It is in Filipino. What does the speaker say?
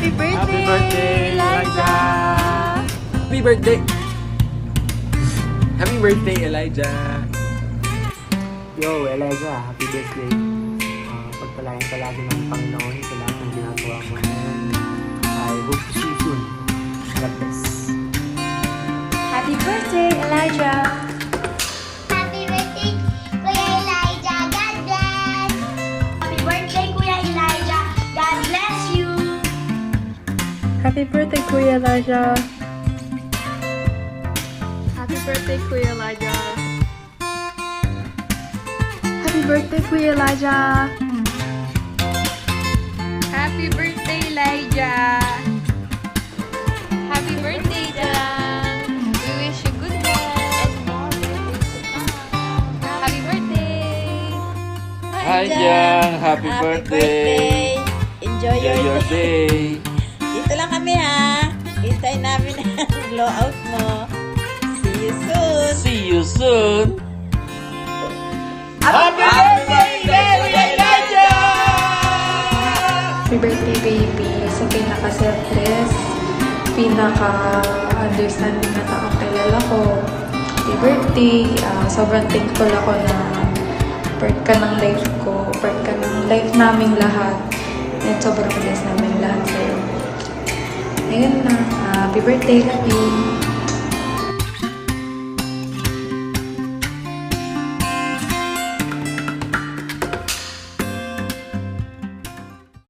Happy birthday! Happy birthday, Elijah! Happy birthday! Happy birthday, Elijah! Yo, Elijah, happy birthday. Pagpalain ka lagi ng Panginoon sa lahat ng ginagawa mo. I hope to see you soon. God bless. Happy birthday, Elijah! Happy birthday, Kuya Elijah. God bless. Happy birthday, Kuya Elijah. God bless you. Happy birthday, Kuya Elijah! Happy birthday, Kuya Elijah! Happy birthday, Kuya Elijah! Happy birthday, Elijah! Happy birthday, Jan! We wish you good health and more birthdays to come. Happy birthday! Hi, Jang! Happy birthday! Enjoy Enjoy your day! Dito lang kami ha. Hintayin namin ang blowout mo. See you soon. See you soon! Happy birthday, Elijah! Happy birthday, baby. Sa pinaka-selfless, pinaka-understanding na taong kilala ko. Happy birthday. Sobrang thankful ako na part ka ng life ko, part ka ng life naming lahat. And sobrang blessed namin lahat sa'yo. Ayun na. Happy birthday, love you.